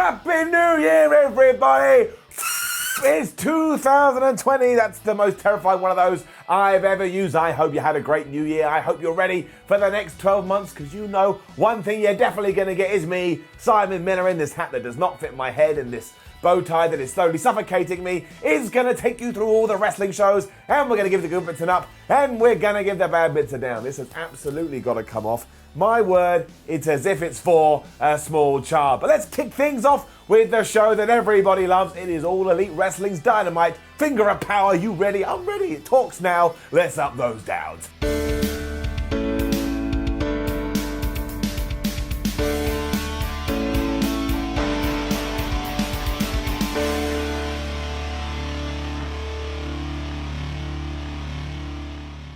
Happy New Year, everybody! It's 2020. That's the most terrifying one of those I've ever used. I hope you had a great new year. I hope you're ready for the next 12 months, because you know one thing you're definitely going to get is me, Simon Miller, in this hat that does not fit my head and this bow tie that is slowly suffocating me, is going to take you through all the wrestling shows, and we're going to give the good bits an up, and we're going to give the bad bits a down. This has absolutely got to come off. My word, it's as if it's for a small child. But let's kick things off with the show that everybody loves. It is All Elite Wrestling's Dynamite. Finger of power, you ready? I'm ready. It talks now. Let's up those downs.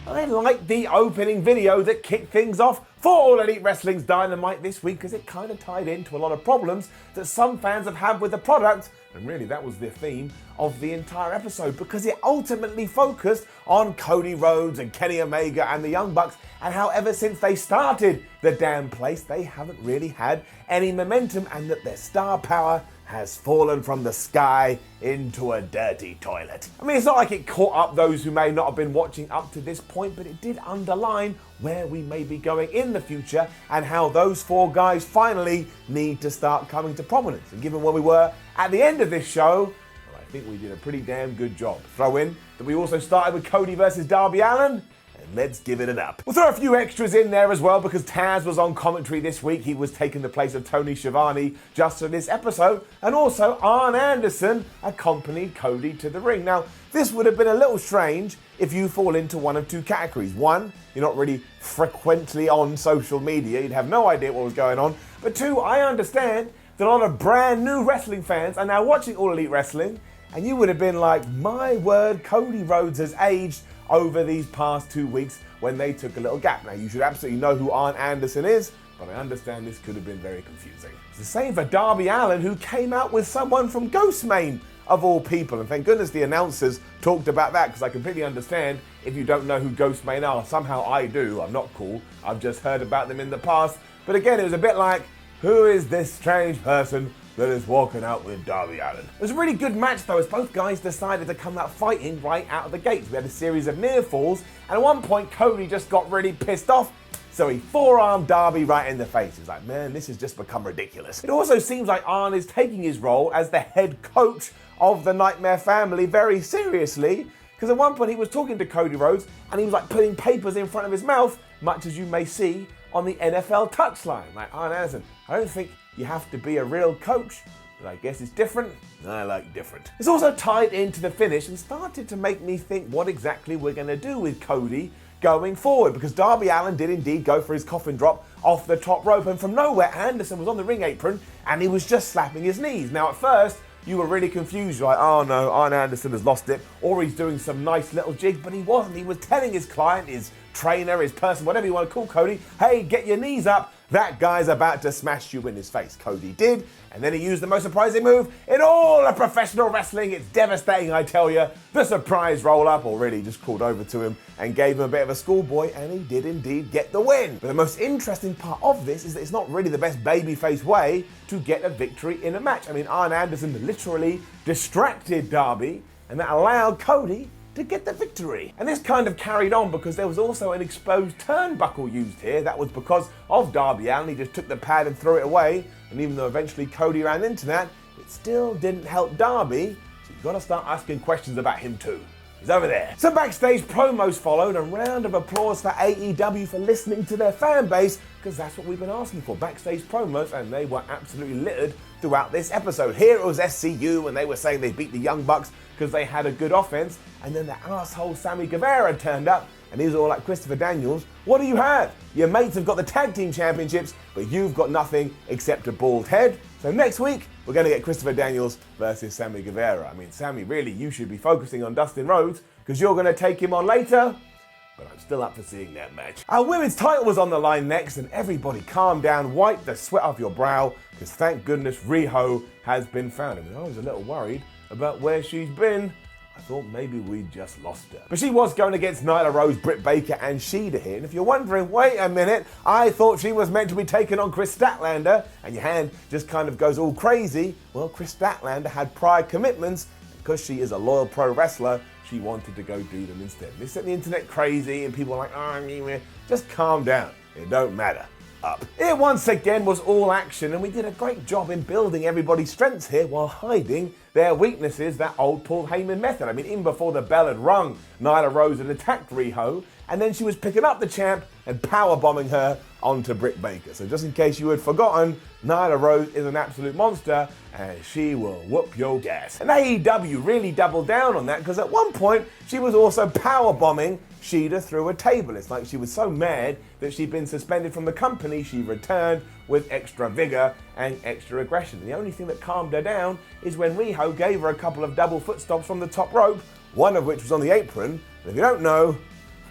I like the opening video that kicked things off for All Elite Wrestling's Dynamite this week, because it kind of tied into a lot of problems that some fans have had with the product, and really that was the theme of the entire episode, because it ultimately focused on Cody Rhodes and Kenny Omega and the Young Bucks, and how ever since they started the damn place, they haven't really had any momentum, and that their star power has fallen from the sky into a dirty toilet. I mean, it's not like it caught up those who may not have been watching up to this point, but it did underline where we may be going in the future, and how those four guys finally need to start coming to prominence. And given where we were at the end of this show, well, I think we did a pretty damn good job. Throw in that we also started with Cody versus Darby Allin, and let's give it an up. We'll throw a few extras in there as well, because Taz was on commentary this week. He was taking the place of Tony Schiavone just for this episode, and also Arn Anderson accompanied Cody to the ring. Now, this would have been a little strange if you fall into one of two categories. One, you're not really frequently on social media, you'd have no idea what was going on. But two, I understand that a lot of brand new wrestling fans are now watching All Elite Wrestling, and you would have been like, my word, Cody Rhodes has aged over these past 2 weeks when they took a little gap. Now, you should absolutely know who Arn Anderson is, but I understand this could have been very confusing. It's the same for Darby Allin, who came out with someone from Ghostmane, of all people, and thank goodness the announcers talked about that, because I completely understand if you don't know who Ghostmane are. Somehow I do. I'm not cool. I've just heard about them in the past. But again, it was a bit like, who is this strange person that is walking out with Darby Allin? It was a really good match though, as both guys decided to come out fighting right out of the gates. We had a series of near falls, and at one point Cody just got really pissed off, so he forearmed Darby right in the face. He's like, man, this has just become ridiculous. It also seems like Arn is taking his role as the head coach of the Nightmare family very seriously, because at one point he was talking to Cody Rhodes and he was like putting papers in front of his mouth, much as you may see on the NFL touchline. Like, Arn Anderson, I don't think you have to be a real coach, but I guess it's different. I like different. It's also tied into the finish and started to make me think what exactly we're going to do with Cody going forward, because Darby Allin did indeed go for his coffin drop off the top rope, and from nowhere Anderson was on the ring apron and he was just slapping his knees. Now, at first you were really confused. You're like, oh no, Arn Anderson has lost it, or he's doing some nice little jig, but he wasn't. He was telling his client, his trainer, his person, whatever you want to call Cody, hey, get your knees up. That guy's about to smash you in his face. Cody did, and then he used the most surprising move in all of professional wrestling. It's devastating, I tell you. The surprise roll-up, or really just called over to him and gave him a bit of a schoolboy, and he did indeed get the win. But the most interesting part of this is that it's not really the best babyface way to get a victory in a match. I mean, Arn Anderson literally distracted Darby, and that allowed Cody to get the victory. And this kind of carried on because there was also an exposed turnbuckle used here. That was because of Darby Allin. He just took the pad and threw it away, and even though eventually Cody ran into that, it still didn't help Darby, so you've got to start asking questions about him too. He's over there. Some backstage promos followed, a round of applause for AEW for listening to their fan base, because that's what we've been asking for, backstage promos, and they were absolutely littered throughout this episode. Here it was SCU, and they were saying they beat the Young Bucks because they had a good offense, and then the asshole Sammy Guevara turned up, and he was all like, Christopher Daniels, what do you have? Your mates have got the tag team championships, but you've got nothing except a bald head. So next week, we're going to get Christopher Daniels versus Sammy Guevara. I mean, Sammy, really, you should be focusing on Dustin Rhodes, because you're going to take him on later, but I'm still up for seeing that match. Our women's title was on the line next, and everybody calm down, wipe the sweat off your brow, because thank goodness Riho has been found. I mean, I was a little worried about where she's been. I thought maybe we'd just lost her. But she was going against Nyla Rose, Britt Baker, and Shida here. And if you're wondering, wait a minute, I thought she was meant to be taking on Chris Statlander, and your hand just kind of goes all crazy. Well, Chris Statlander had prior commitments. Because she is a loyal pro wrestler, she wanted to go do them instead. They set the internet crazy, and people are like, oh, just calm down. It don't matter. Up. It once again was all action, and we did a great job in building everybody's strengths here while hiding their weaknesses, that old Paul Heyman method. I mean, even before the bell had rung, Nyla Rose had attacked Riho, and then she was picking up the champ and powerbombing her onto Britt Baker. So just in case you had forgotten, Nyla Rose is an absolute monster, and she will whoop your gas. And AEW really doubled down on that, because at one point, she was also powerbombing Shida through a table. It's like she was so mad that she'd been suspended from the company, she returned with extra vigor and extra aggression. And the only thing that calmed her down is when Riho gave her a couple of double foot stomps from the top rope, one of which was on the apron. And if you don't know,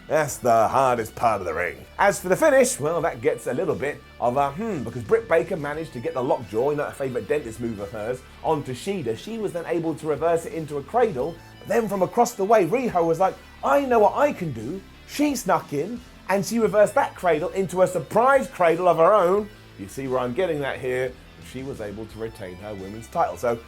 that's the hardest part of the ring. As for the finish, well, that gets a little bit of a because Britt Baker managed to get the lockjaw, a favourite dentist move of hers, onto Shida. She was then able to reverse it into a cradle. But then from across the way, Riho was like, I know what I can do. She snuck in, and she reversed that cradle into a surprise cradle of her own. You see where I'm getting that here? She was able to retain her women's title. So,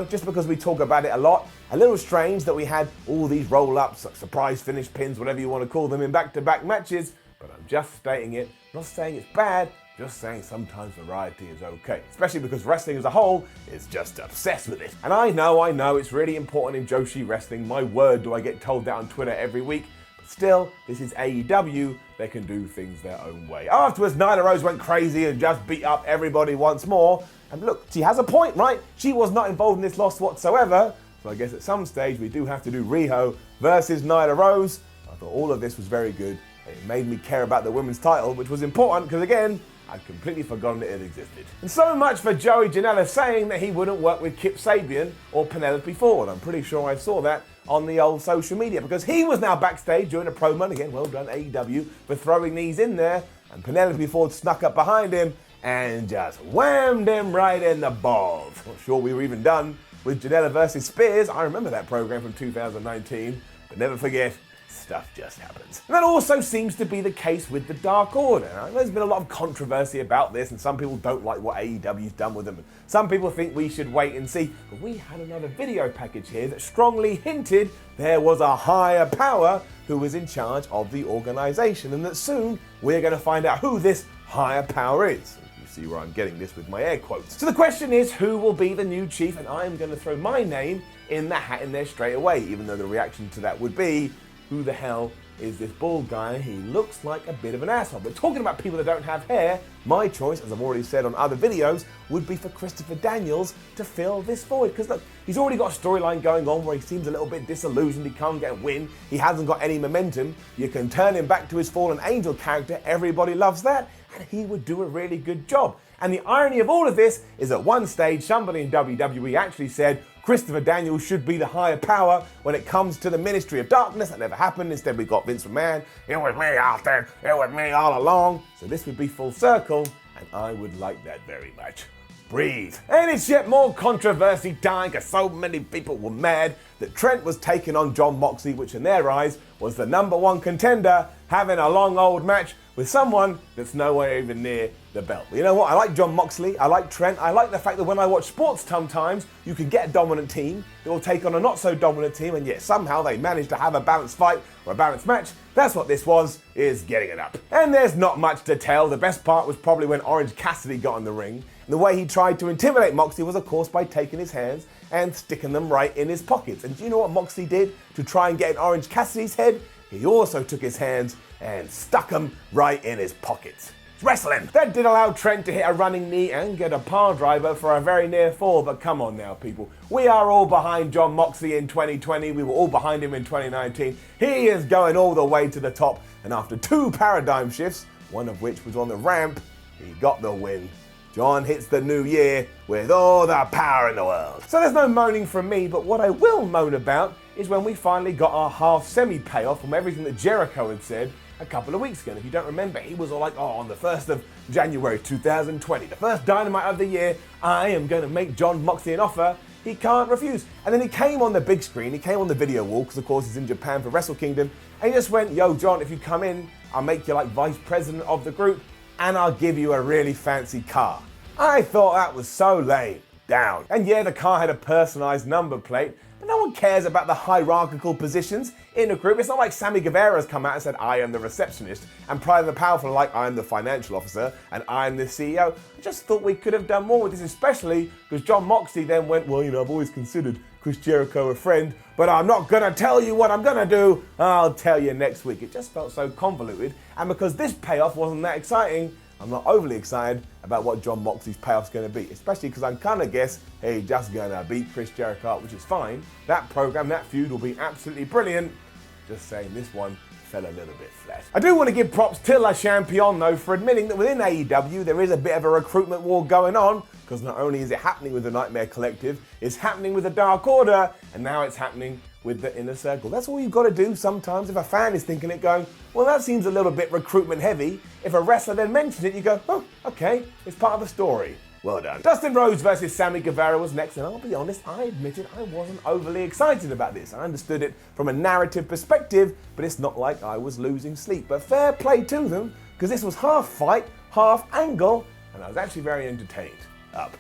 just because we talk about it a lot, a little strange that we had all these roll-ups, surprise finish pins, whatever you want to call them, in back-to-back matches, but I'm just stating it, not saying it's bad, just saying sometimes variety is okay, especially because wrestling as a whole is just obsessed with it. And I know, it's really important in Joshi wrestling. My word, do I get told that on Twitter every week. But still, this is AEW. They can do things their own way. Afterwards, Nyla Rose went crazy and just beat up everybody once more. And look, she has a point, right? She was not involved in this loss whatsoever. So I guess at some stage we do have to do Riho versus Nyla Rose. I thought all of this was very good. It made me care about the women's title, which was important because, again, I'd completely forgotten that it existed. And so much for Joey Janela saying that he wouldn't work with Kip Sabian or Penelope Ford. I'm pretty sure I saw that on the old social media because he was now backstage during a promo. And again, well done AEW for throwing these in there. And Penelope Ford snuck up behind him and just whammed him right in the balls. Not sure we were even done with Janela versus Spears. I remember that program from 2019, but never forget, stuff just happens. And that also seems to be the case with the Dark Order. Now, there's been a lot of controversy about this, and some people don't like what AEW's done with them. And some people think we should wait and see. But we had another video package here that strongly hinted there was a higher power who was in charge of the organization, and that soon we're going to find out who this higher power is. You see where I'm getting this with my air quotes. So the question is, who will be the new chief? And I'm going to throw my name in the hat in there straight away, even though the reaction to that would be, who the hell is this bald guy? He looks like a bit of an asshole. But talking about people that don't have hair, my choice, as I've already said on other videos, would be for Christopher Daniels to fill this void. Because look, he's already got a storyline going on where he seems a little bit disillusioned, he can't get a win, he hasn't got any momentum. You can turn him back to his fallen angel character, everybody loves that, and he would do a really good job. And the irony of all of this is at one stage, somebody in WWE actually said, Christopher Daniels should be the higher power when it comes to the Ministry of Darkness. That never happened. Instead, we got Vince McMahon. It was me out there. It was me all along. So this would be full circle, and I would like that very much. Breathe. And it's yet more controversy time because so many people were mad that Trent was taking on Jon Moxley, which in their eyes was the #1 contender, having a long old match with someone that's nowhere even near the belt. But you know what? I like Jon Moxley. I like Trent. I like the fact that when I watch sports sometimes, you can get a dominant team that will take on a not so dominant team, and yet somehow they manage to have a balanced fight or a balanced match. That's what this was, is getting it up. And there's not much to tell. The best part was probably when Orange Cassidy got in the ring. And the way he tried to intimidate Moxley was, of course, by taking his hands and sticking them right in his pockets. And do you know what Moxley did to try and get in Orange Cassidy's head? He also took his hands and stuck them right in his pockets. It's wrestling. That did allow Trent to hit a running knee and get a pile driver for a very near fall, but come on now, people. We are all behind Jon Moxley in 2020. We were all behind him in 2019. He is going all the way to the top, and after 2 paradigm shifts, one of which was on the ramp, he got the win. Jon hits the new year with all the power in the world. So there's no moaning from me, but what I will moan about is when we finally got our half semi payoff from everything that Jericho had said a couple of weeks ago. And if you don't remember, he was all like, on the 1st of January 2020, the first Dynamite of the year, I am going to make Jon Moxley an offer. he can't refuse. And then he came on the big screen, he came on the video wall, because of course he's in Japan for Wrestle Kingdom, and he just went, yo, Jon, if you come in, I'll make you like vice president of the group, and I'll give you a really fancy car. I thought that was so lame. Down. And yeah, the car had a personalized number plate, but no one cares about the hierarchical positions in a group. It's not like Sammy Guevara's come out and said, I am the receptionist, and Pride and the Powerful are like, I'm the financial officer, and I'm the CEO. I just thought we could have done more with this, especially because Jon Moxley then went, well, I've always considered Chris Jericho a friend, but I'm not going to tell you what I'm going to do. I'll tell you next week. It just felt so convoluted, and because this payoff wasn't that exciting, I'm not overly excited about what Jon Moxley's payoff's going to be, especially because I'm kind of guess he's just going to beat Chris Jericho up, which is fine. That program, that feud will be absolutely brilliant. Just saying this one fell a little bit flat. I do want to give props to La Champion though for admitting that within AEW there is a bit of a recruitment war going on, because not only is it happening with the Nightmare Collective, it's happening with the Dark Order, and now it's happening with the Inner Circle. That's all you've got to do sometimes if a fan is thinking it going, well, that seems a little bit recruitment heavy. If a wrestler then mentions it, you go, oh, okay, it's part of the story. Well done. Dustin Rhodes versus Sammy Guevara was next, and I'll be honest, I admitted I wasn't overly excited about this. I understood it from a narrative perspective, but it's not like I was losing sleep. But fair play to them, because this was half fight, half angle, and I was actually very entertained.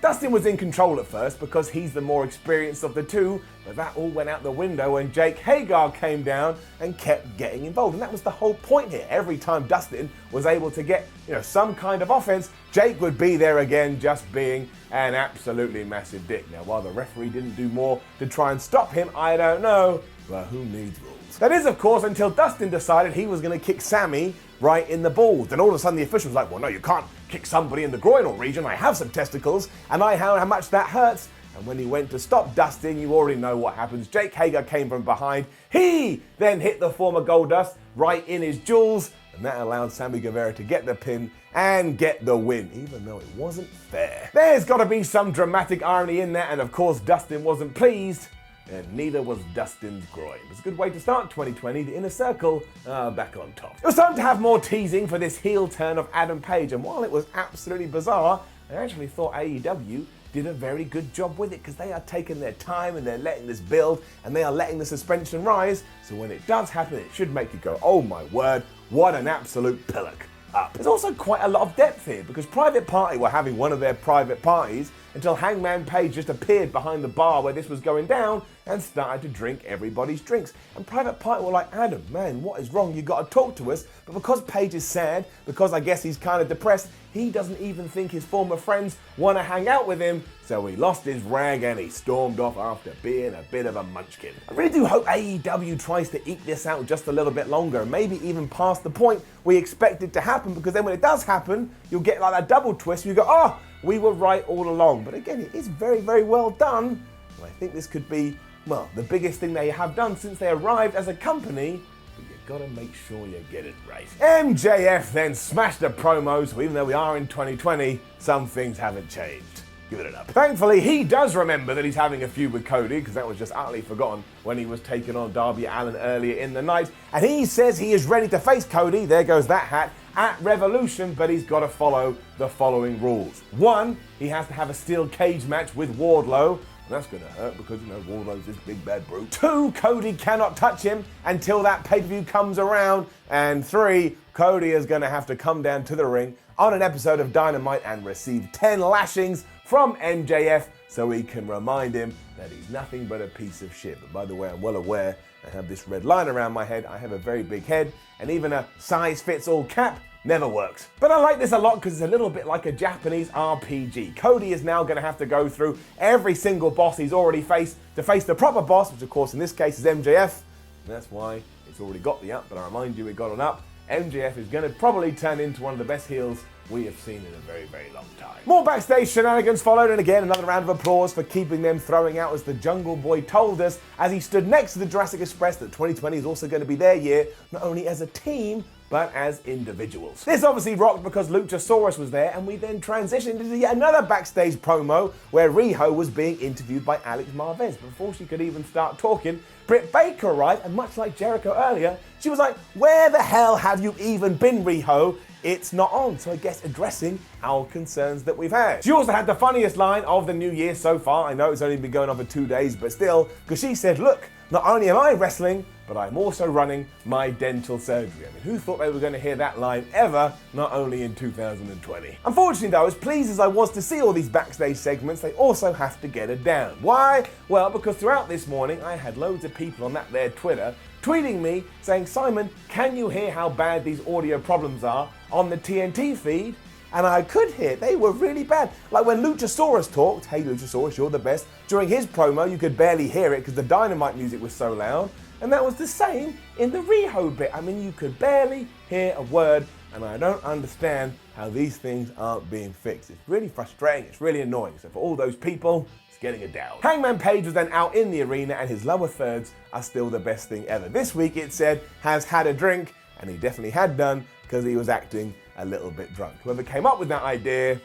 Dustin was in control at first because he's the more experienced of the two, but that all went out the window when Jake Hager came down and kept getting involved. And that was the whole point here. Every time Dustin was able to get, some kind of offense, Jake would be there again just being an absolutely massive dick. Now, while the referee didn't do more to try and stop him, I don't know. Well, who needs rules? That is, of course, until Dustin decided he was going to kick Sammy right in the balls. Then all of a sudden the official was like, well, no, you can't kick somebody in the groinal region. I have some testicles, and I know how much that hurts. And when he went to stop Dustin, you already know what happens. Jake Hager came from behind. He then hit the former Goldust right in his jewels, and that allowed Sammy Guevara to get the pin and get the win, even though it wasn't fair. There's got to be some dramatic irony in that, and of course Dustin wasn't pleased, and neither was Dustin's groin. It was a good way to start 2020, the Inner Circle back on top. It was time to have more teasing for this heel turn of Adam Page, and while it was absolutely bizarre, I actually thought AEW did a very good job with it, because they are taking their time and they're letting this build and they are letting the suspension rise, so when it does happen, it should make you go, oh my word, what an absolute pillock. There's also quite a lot of depth here, because Private Party were having one of their private parties until Hangman Page just appeared behind the bar where this was going down and started to drink everybody's drinks. And Private Party were like, Adam, man, what is wrong? You got to talk to us. But because Page is sad, because I guess he's kind of depressed, he doesn't even think his former friends want to hang out with him, so he lost his rag and he stormed off after being a bit of a munchkin. I really do hope AEW tries to eke this out just a little bit longer, maybe even past the point we expect it to happen, because then when it does happen, you'll get like that double twist where you go, oh, we were right all along. But again, it is very, very well done. And I think this could be, well, the biggest thing they have done since they arrived as a company. But you gotta make sure you get it right. MJF then smashed the promos, so even though we are in 2020, some things haven't changed. Give it up. Thankfully, he does remember that he's having a feud with Cody, because that was just utterly forgotten when he was taking on Darby Allin earlier in the night. And he says he is ready to face Cody, there goes that hat, at Revolution, but he's got to follow the following rules. 1, he has to have a steel cage match with Wardlow. And that's going to hurt because, Wardlow's this big bad brute. 2, Cody cannot touch him until that pay-per-view comes around. And 3, Cody is going to have to come down to the ring on an episode of Dynamite and receive 10 lashings from MJF so he can remind him that he's nothing but a piece of shit. But by the way, I'm well aware I have this red line around my head. I have a very big head, and even a size-fits-all cap never works. But I like this a lot because it's a little bit like a Japanese RPG. Cody is now going to have to go through every single boss he's already faced to face the proper boss, which of course in this case is MJF. And that's why it's already got the up, but I remind you it got an up. MJF is going to probably turn into one of the best heels we have seen in a very, very long time. More backstage shenanigans followed, and again, another round of applause for keeping them throwing out as the Jungle Boy told us as he stood next to the Jurassic Express that 2020 is also going to be their year, not only as a team, but as individuals. This obviously rocked because Luchasaurus was there, and we then transitioned into yet another backstage promo where Riho was being interviewed by Alex Marvez. Before she could even start talking, Britt Baker arrived, and much like Jericho earlier, she was like, "Where the hell have you even been, Riho? It's not on." So I guess addressing our concerns that we've had. She also had the funniest line of the new year so far. I know it's only been going on for 2 days, but still, because she said, "Look, not only am I wrestling, but I'm also running my dental surgery." I mean, who thought they were going to hear that line ever, not only in 2020? Unfortunately though, as pleased as I was to see all these backstage segments, they also have to get it down. Why? Well, because throughout this morning, I had loads of people on that there Twitter tweeting me saying, "Simon, can you hear how bad these audio problems are on the TNT feed?" And I could hear they were really bad. Like when Luchasaurus talked, "Hey Luchasaurus, you're the best." During his promo, you could barely hear it because the Dynamite music was so loud. And that was the same in the Riho bit. I mean, you could barely hear a word, and I don't understand how these things aren't being fixed. It's really frustrating, it's really annoying. So for all those people, it's getting a down. Hangman Page was then out in the arena, and his lower thirds are still the best thing ever. This week it said, has had a drink, and he definitely had done, because he was acting a little bit drunk. Whoever came up with that idea,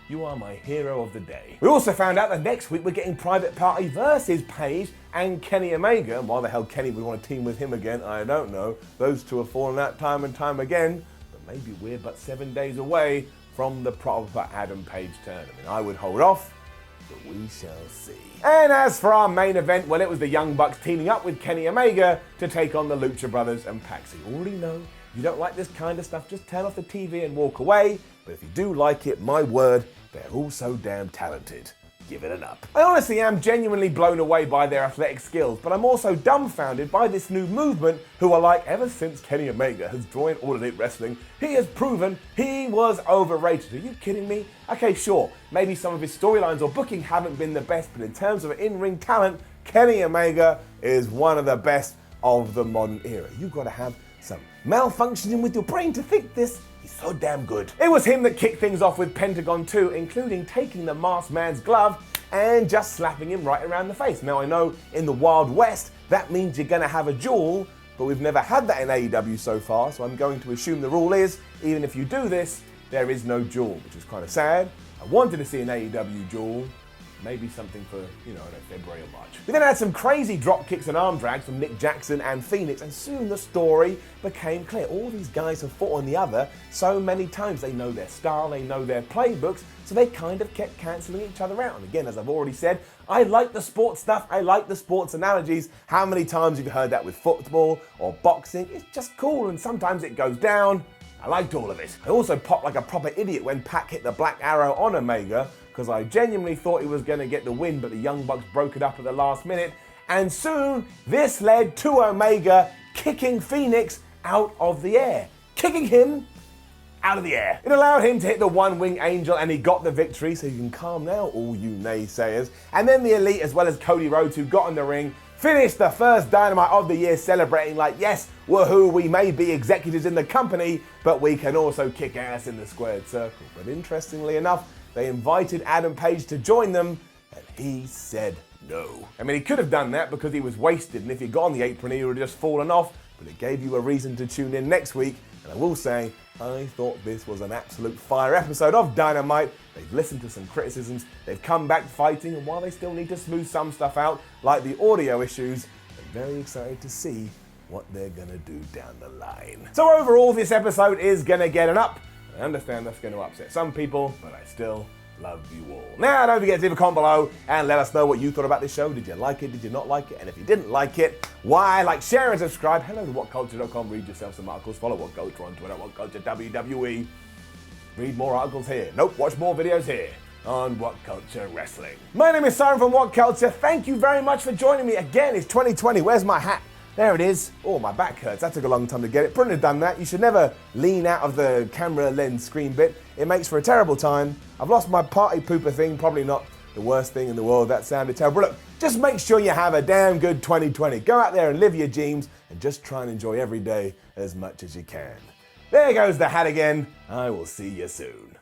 you are my hero of the day. We also found out that next week we're getting Private Party versus Page and Kenny Omega. And why the hell Kenny would want to team with him again, I don't know. Those two have fallen out time and time again. But maybe we're but 7 days away from the proper Adam Page turn. I mean, I would hold off, but we shall see. And as for our main event, well, it was the Young Bucks teaming up with Kenny Omega to take on the Lucha Brothers and Pac. So you already know, you don't like this kind of stuff, just turn off the TV and walk away. But if you do like it, my word, they're all so damn talented. Give it an up. I honestly am genuinely blown away by their athletic skills, but I'm also dumbfounded by this new movement who are like, ever since Kenny Omega has joined All Elite Wrestling, he has proven he was overrated. Are you kidding me? Okay, sure, maybe some of his storylines or booking haven't been the best, but in terms of in-ring talent, Kenny Omega is one of the best of the modern era. You've got to have some malfunctioning with your brain to think this. He's so damn good. It was him that kicked things off with Pentagon 2, including taking the masked man's glove and just slapping him right around the face. Now I know in the Wild West, that means you're gonna have a duel, but we've never had that in AEW so far, so I'm going to assume the rule is, even if you do this, there is no duel, which is kind of sad. I wanted to see an AEW duel, maybe something for, February or March. We then had some crazy drop kicks and arm drags from Nick Jackson and Phoenix, and soon the story became clear. All these guys have fought on the other so many times. They know their style, they know their playbooks, so they kind of kept cancelling each other out. And again, as I've already said, I like the sports stuff, I like the sports analogies. How many times have you heard that with football or boxing? It's just cool, and sometimes it goes down. I liked all of it. I also popped like a proper idiot when Pac hit the Black Arrow on Omega, because I genuinely thought he was going to get the win, but the Young Bucks broke it up at the last minute. And soon, this led to Omega kicking Phoenix out of the air. Kicking him out of the air. It allowed him to hit the one-wing angel, and he got the victory, so you can calm now, all you naysayers. And then the Elite, as well as Cody Rhodes, who got in the ring, finished the first Dynamite of the year celebrating like, yes, woohoo, we may be executives in the company, but we can also kick ass in the squared circle. But interestingly enough, they invited Adam Page to join them, and he said no. I mean, he could have done that because he was wasted, and if he got on the apron, he would have just fallen off, but it gave you a reason to tune in next week. And I will say, I thought this was an absolute fire episode of Dynamite. They've listened to some criticisms, they've come back fighting, and while they still need to smooth some stuff out, like the audio issues, I'm very excited to see what they're gonna do down the line. So overall, this episode is gonna get an up. I understand that's going to upset some people, but I still love you all. Now, don't forget to leave a comment below and let us know what you thought about this show. Did you like it? Did you not like it? And if you didn't like it, why? Like, share, and subscribe. Hello to WhatCulture.com. Read yourself some articles. Follow WhatCulture on Twitter, WhatCulture WWE. Read more articles here. Nope, watch more videos here on WhatCulture Wrestling. My name is Simon from WhatCulture. Thank you very much for joining me. Again, it's 2020. Where's my hat? There it is. Oh, my back hurts. That took a long time to get it. Couldn't have done that. You should never lean out of the camera lens screen bit. It makes for a terrible time. I've lost my party pooper thing. Probably not the worst thing in the world. That sounded terrible. Look, just make sure you have a damn good 2020. Go out there and live your dreams and just try and enjoy every day as much as you can. There goes the hat again. I will see you soon.